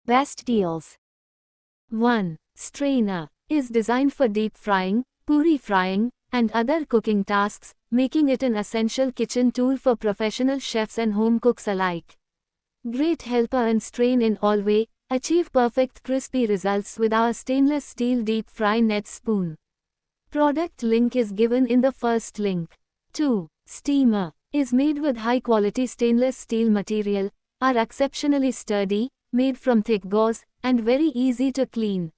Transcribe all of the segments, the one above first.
Best deals. 1. Strainer is designed for deep frying, puri frying, and other cooking tasks, making it an essential kitchen tool for professional chefs and home cooks alike. Great helper and strain in all way, achieve perfect crispy results with our stainless steel deep fry net spoon. Product link is given in the first link. 2. Steamer is made with high quality stainless steel material, are exceptionally sturdy, made from thick gauze, and very easy to clean.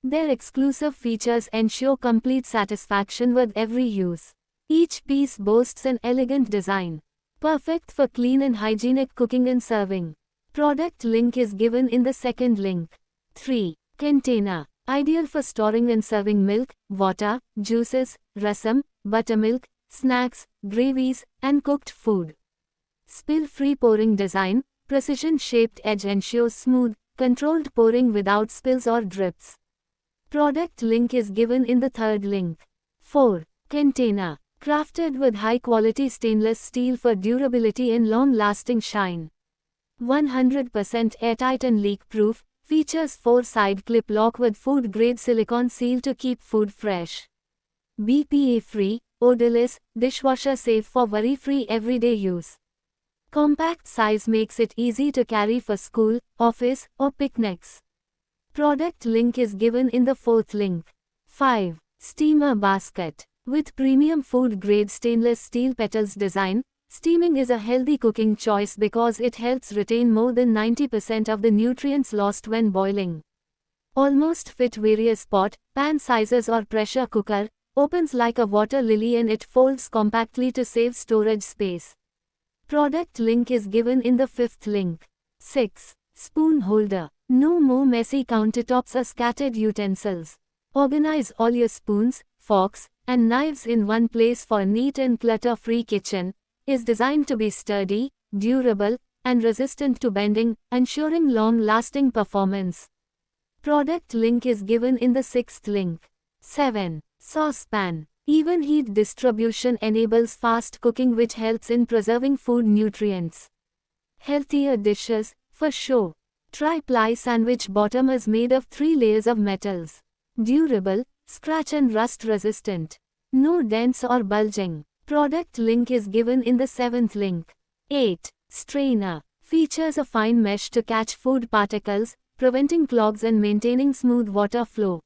Their exclusive features ensure complete satisfaction with every use. Each piece boasts an elegant design, perfect for clean and hygienic cooking and serving. Product link is given in the second link. 3. Container, ideal for storing and serving milk, water, juices, rasam, buttermilk, snacks, gravies, and cooked food. Spill-free pouring design, precision-shaped edge ensures smooth, controlled pouring without spills or drips. Product link is given in the third link. 4. Container, crafted with high-quality stainless steel for durability and long-lasting shine. 100% airtight and leak-proof, features 4-side clip lock with food-grade silicone seal to keep food fresh. BPA-free, odorless, dishwasher safe for worry-free everyday use. Compact size makes it easy to carry for school, office, or picnics. Product link is given in the fourth link. 5. Steamer basket. With premium food-grade stainless steel petals design, steaming is a healthy cooking choice because it helps retain more than 90% of the nutrients lost when boiling. Almost fit various pot, pan sizes or pressure cooker, opens like a water lily and it folds compactly to save storage space. Product link is given in the fifth link. 6. Spoon holder. No more messy countertops or scattered utensils. Organize all your spoons, forks, and knives in one place for a neat and clutter-free kitchen. Is designed to be sturdy, durable, and resistant to bending, ensuring long-lasting performance. Product link is given in the sixth link. 7. Saucepan. Even heat distribution enables fast cooking which helps in preserving food nutrients. Healthier dishes, for sure. Tri-ply sandwich bottom is made of 3 layers of metals. Durable, scratch and rust resistant. No dents or bulging. Product link is given in the 7th link. 8. Strainer. Features a fine mesh to catch food particles, preventing clogs and maintaining smooth water flow.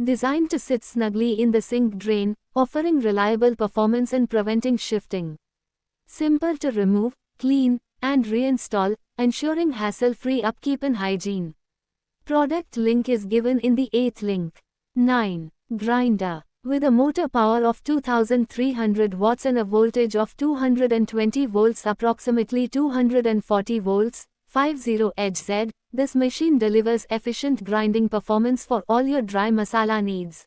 Designed to sit snugly in the sink drain, offering reliable performance and preventing shifting. Simple to remove, clean, and reinstall, ensuring hassle-free upkeep and hygiene. Product link is given in the 8th link. 9. Grinder. With a motor power of 2300 watts and a voltage of 220 volts approximately 240 volts, 50Hz, this machine delivers efficient grinding performance for all your dry masala needs.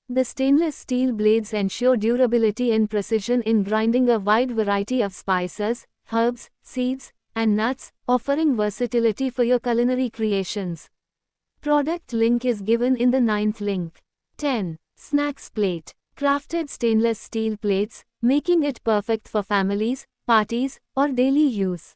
The stainless steel blades ensure durability and precision in grinding a wide variety of spices, herbs, seeds, and nuts, offering versatility for your culinary creations. Product link is given in the 9th link. 10. Snacks plate. Crafted stainless steel plates, making it perfect for families, parties, or daily use.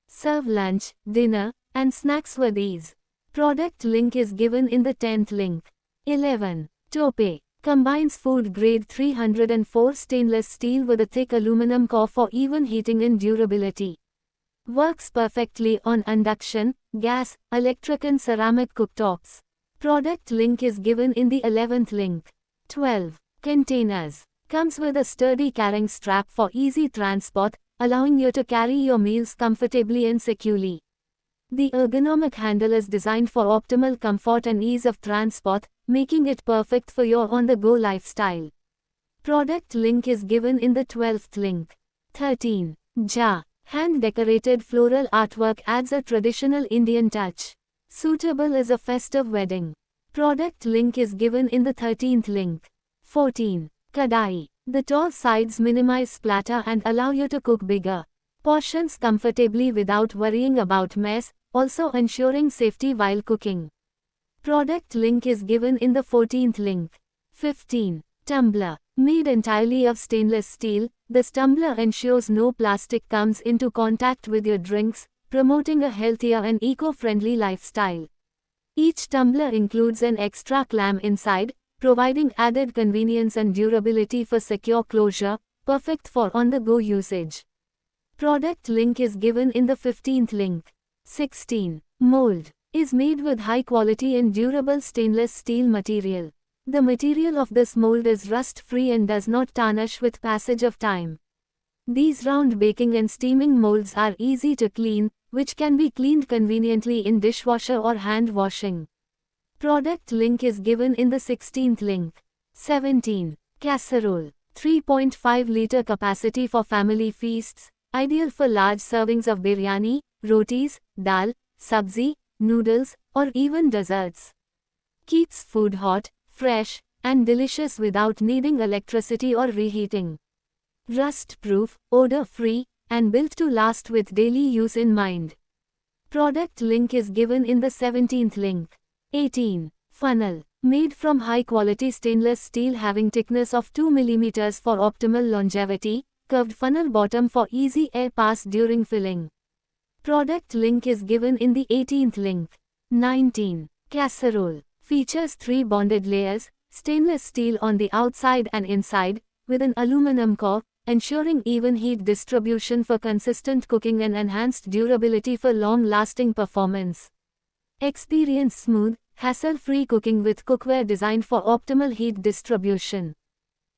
Serve lunch, dinner, and snacks with ease. Product link is given in the 10th link. 11. Tope. Combines food-grade 304 stainless steel with a thick aluminum core for even heating and durability. Works perfectly on induction, gas, electric and ceramic cooktops. Product link is given in the 11th link. 12. Containers. Comes with a sturdy carrying strap for easy transport, allowing you to carry your meals comfortably and securely. The ergonomic handle is designed for optimal comfort and ease of transport, making it perfect for your on-the-go lifestyle. Product link is given in the 12th link. 13. Jar. Hand-decorated floral artwork adds a traditional Indian touch. Suitable as a festive wedding. Product link is given in the 13th link. 14. Kadai. The tall sides minimize splatter and allow you to cook bigger portions comfortably without worrying about mess, also ensuring safety while cooking. Product link is given in the 14th link. 15. Tumbler. Made entirely of stainless steel, this tumbler ensures no plastic comes into contact with your drinks, promoting a healthier and eco-friendly lifestyle. Each tumbler includes an extra clam inside, providing added convenience and durability for secure closure, perfect for on-the-go usage. Product link is given in the 15th link. 16. Mold is made with high-quality and durable stainless steel material. The material of this mold is rust-free and does not tarnish with passage of time. These round baking and steaming molds are easy to clean, which can be cleaned conveniently in dishwasher or hand washing. Product link is given in the 16th link. 17. Casserole. 3.5-liter capacity for family feasts, ideal for large servings of biryani, rotis, dal, sabzi, noodles, or even desserts. Keeps food hot, fresh, and delicious without needing electricity or reheating. Rust-proof, odor-free, and built to last with daily use in mind. Product link is given in the 17th link. 18. Funnel. Made from high-quality stainless steel having thickness of 2 mm for optimal longevity, curved funnel bottom for easy air pass during filling. Product link is given in the 18th link. 19. Casserole. Features 3 bonded layers, stainless steel on the outside and inside, with an aluminum core, ensuring even heat distribution for consistent cooking and enhanced durability for long-lasting performance. Experience smooth, hassle-free cooking with cookware designed for optimal heat distribution.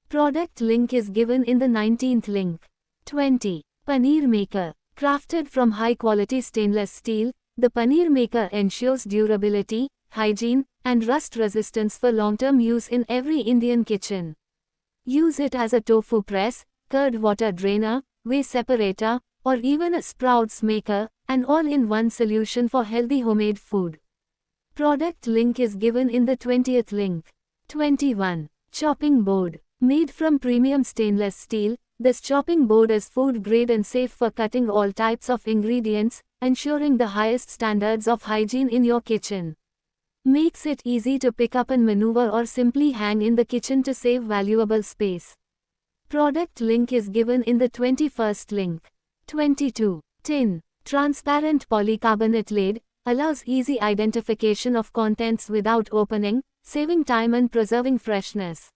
Product link is given in the 19th link. 20. Paneer Maker. Crafted from high-quality stainless steel, the Paneer Maker ensures durability, hygiene, and rust resistance for long-term use in every Indian kitchen. Use it as a tofu press, curd water drainer, whey separator, or even a sprouts maker, an all-in-one solution for healthy homemade food. Product link is given in the 20th link. 21. Chopping Board. Made from premium stainless steel, this chopping board is food grade and safe for cutting all types of ingredients, ensuring the highest standards of hygiene in your kitchen. Makes it easy to pick up and maneuver or simply hang in the kitchen to save valuable space. Product link is given in the 21st link. 22. Tin. Transparent polycarbonate lid, allows easy identification of contents without opening, saving time and preserving freshness.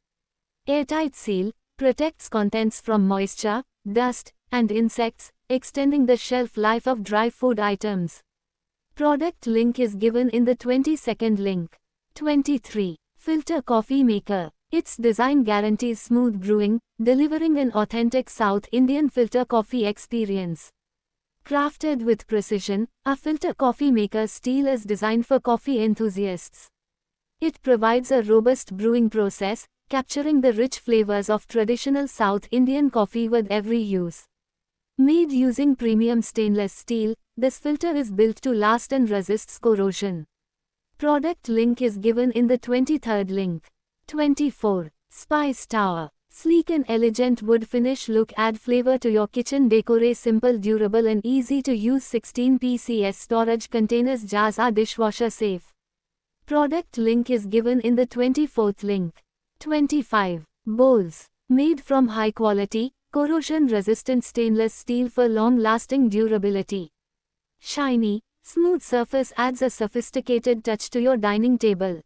Airtight seal, protects contents from moisture, dust, and insects, extending the shelf life of dry food items. Product link is given in the 22nd link. 23. Filter Coffee Maker. Its design guarantees smooth brewing, delivering an authentic South Indian filter coffee experience. Crafted with precision, a filter coffee maker steel is designed for coffee enthusiasts. It provides a robust brewing process, capturing the rich flavors of traditional South Indian coffee with every use. Made using premium stainless steel, this filter is built to last and resists corrosion. Product link is given in the 23rd link. 24. Spice Tower. Sleek and elegant wood finish look add flavor to your kitchen decor. Simple, durable and easy to use 16 PCS storage containers jars are dishwasher safe. Product link is given in the 24th link. 25. Bowls. Made from high quality, corrosion resistant stainless steel for long lasting durability. Shiny, smooth surface adds a sophisticated touch to your dining table.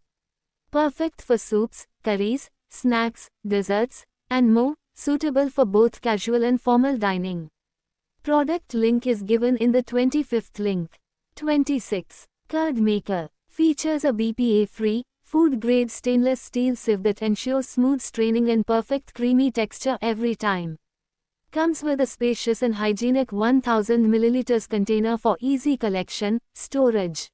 Perfect for soups, curries, snacks, desserts, and more, suitable for both casual and formal dining. Product link is given in the 25th link. 26. Curd Maker. Features a BPA-free, food-grade stainless steel sieve that ensures smooth straining and perfect creamy texture every time. Comes with a spacious and hygienic 1000 ml container for easy collection, storage,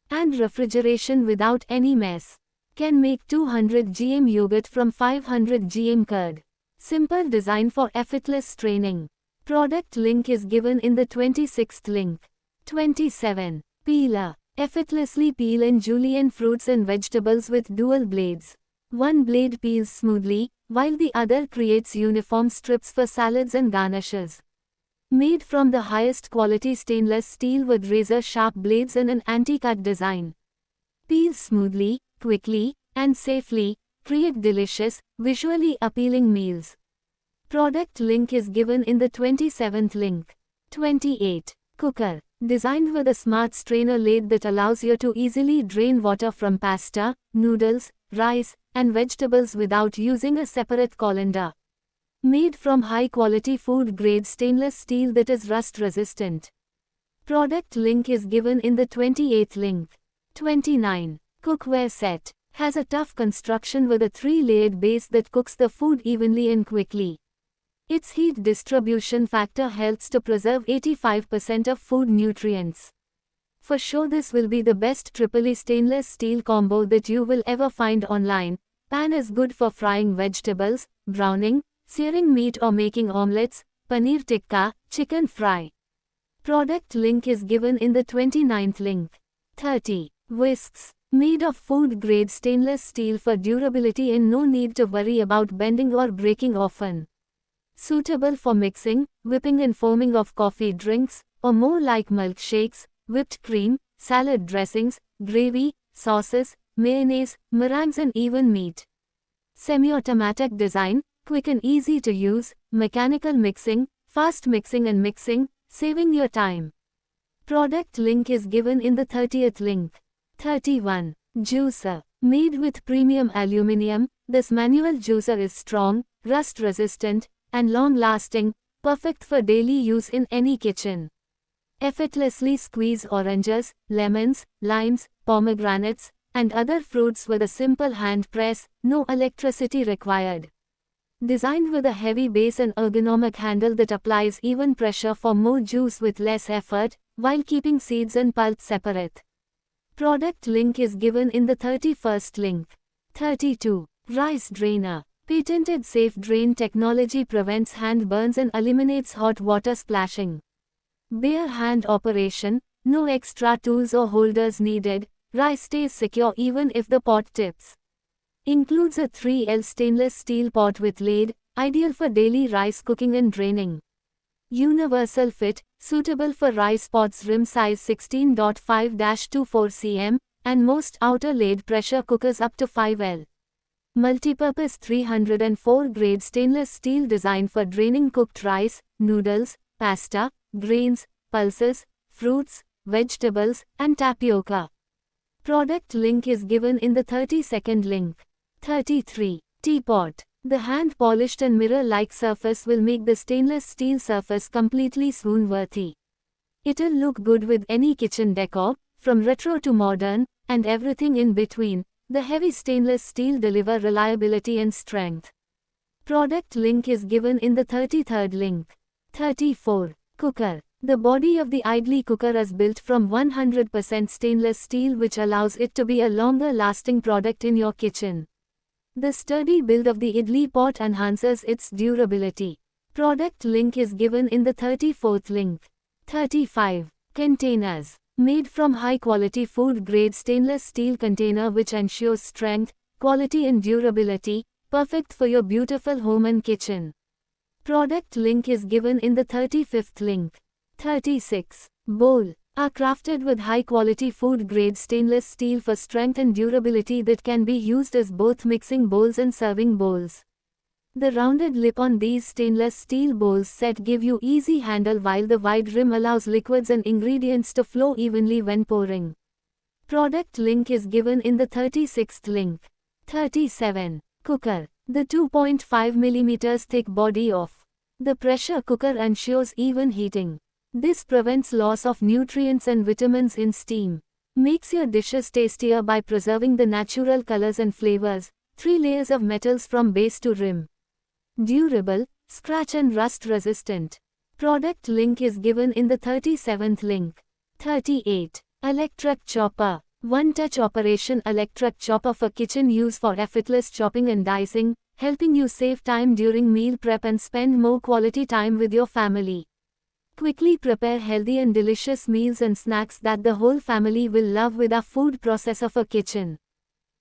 and refrigeration without any mess. Can make 200 gm yogurt from 500 gm curd. Simple design for effortless straining. Product link is given in the 26th link. 27. Peeler. Effortlessly peel and julienne fruits and vegetables with dual blades. One blade peels smoothly, while the other creates uniform strips for salads and garnishes. Made from the highest quality stainless steel with razor-sharp blades and an anti-cut design. Peels smoothly, quickly, and safely, create delicious, visually appealing meals. Product link is given in the 27th link. 28. Cooker. Designed with a smart strainer lathe that allows you to easily drain water from pasta, noodles, rice, and vegetables without using a separate colander. Made from high-quality food-grade stainless steel that is rust-resistant. Product link is given in the 28th link. 29. Cookware set. Has a tough construction with a 3-layered base that cooks the food evenly and quickly. Its heat distribution factor helps to preserve 85% of food nutrients. For sure this will be the best triple stainless steel combo that you will ever find online. Pan is good for frying vegetables, browning, searing meat or making omelets, paneer tikka, chicken fry. Product link is given in the 29th link. 30. Whisks. Made of food-grade stainless steel for durability and no need to worry about bending or breaking often. Suitable for mixing, whipping and foaming of coffee drinks, or more like milkshakes, whipped cream, salad dressings, gravy, sauces, mayonnaise, meringues and even meat. Semi-automatic design, quick and easy to use, mechanical mixing, fast mixing and mixing, saving your time. Product link is given in the 30th link. 31. Juicer. Made with premium aluminum, this manual juicer is strong, rust-resistant, and long-lasting, perfect for daily use in any kitchen. Effortlessly squeeze oranges, lemons, limes, pomegranates, and other fruits with a simple hand press, no electricity required. Designed with a heavy base and ergonomic handle that applies even pressure for more juice with less effort, while keeping seeds and pulp separate. Product link is given in the 31st link. 32. Rice drainer. Patented safe drain technology prevents hand burns and eliminates hot water splashing. Bare hand operation, no extra tools or holders needed, rice stays secure even if the pot tips. Includes a 3L stainless steel pot with lid, ideal for daily rice cooking and draining. Universal fit, suitable for rice pots rim size 16.5-24 cm, and most outer laid pressure cookers up to 5L. Multipurpose 304 grade stainless steel designed for draining cooked rice, noodles, pasta, grains, pulses, fruits, vegetables, and tapioca. Product link is given in the 32nd link. 33. Teapot. The hand-polished and mirror-like surface will make the stainless steel surface completely swoon-worthy. It'll look good with any kitchen decor, from retro to modern, and everything in between. The heavy stainless steel deliver reliability and strength. Product link is given in the 33rd link. 34. Cooker. The body of the idli cooker is built from 100% stainless steel, which allows it to be a longer-lasting product in your kitchen. The sturdy build of the idli pot enhances its durability. Product link is given in the 34th link. 35. Containers. Made from high-quality food-grade stainless steel container which ensures strength, quality and durability, perfect for your beautiful home and kitchen. Product link is given in the 35th link. 36. Bowl. Are crafted with high-quality food-grade stainless steel for strength and durability that can be used as both mixing bowls and serving bowls. The rounded lip on these stainless steel bowls set give you easy handle while the wide rim allows liquids and ingredients to flow evenly when pouring. Product link is given in the 36th link. 37. Cooker. The 2.5 mm thick body of the pressure cooker ensures even heating. This prevents loss of nutrients and vitamins in steam. Makes your dishes tastier by preserving the natural colors and flavors. 3 layers of metals from base to rim. Durable, scratch and rust resistant. Product link is given in the 37th link. 38. Electric chopper. One-touch operation electric chopper for kitchen use for effortless chopping and dicing, helping you save time during meal prep and spend more quality time with your family. Quickly prepare healthy and delicious meals and snacks that the whole family will love with our food processor for kitchen.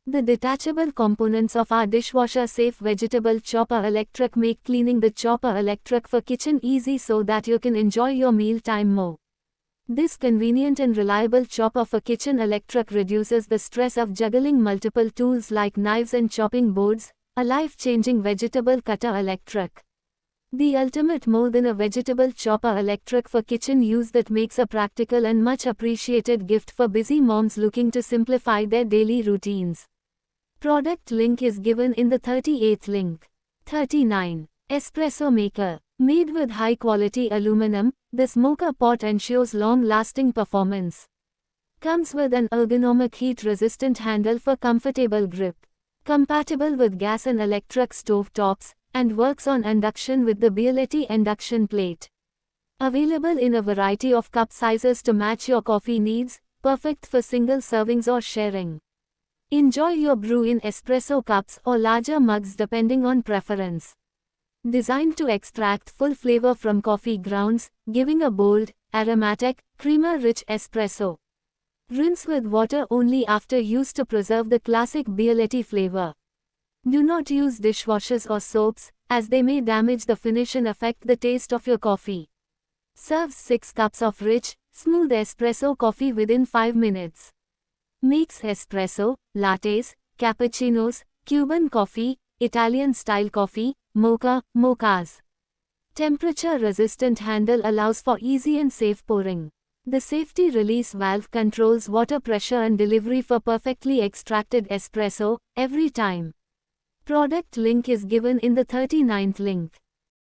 The detachable components of our dishwasher-safe vegetable chopper electric make cleaning the chopper electric for kitchen easy so that you can enjoy your meal time more. This convenient and reliable chopper for kitchen electric reduces the stress of juggling multiple tools like knives and chopping boards, a life-changing vegetable cutter electric. The ultimate more than a vegetable chopper electric for kitchen use that makes a practical and much appreciated gift for busy moms looking to simplify their daily routines. Product link is given in the 38th link. 39. Espresso Maker. Made with high-quality aluminum, this mocha pot ensures long-lasting performance. Comes with an ergonomic heat-resistant handle for comfortable grip. Compatible with gas and electric stove tops, and works on induction with the Bialetti induction plate. Available in a variety of cup sizes to match your coffee needs, perfect for single servings or sharing. Enjoy your brew in espresso cups or larger mugs depending on preference. Designed to extract full flavor from coffee grounds, giving a bold, aromatic, creamer-rich espresso. Rinse with water only after use to preserve the classic Bialetti flavor. Do not use dishwashers or soaps, as they may damage the finish and affect the taste of your coffee. Serves 6 cups of rich, smooth espresso coffee within 5 minutes. Makes espresso, lattes, cappuccinos, Cuban coffee, Italian-style coffee, mocha, mochas. Temperature-resistant handle allows for easy and safe pouring. The safety release valve controls water pressure and delivery for perfectly extracted espresso, every time. Product link is given in the 39th link.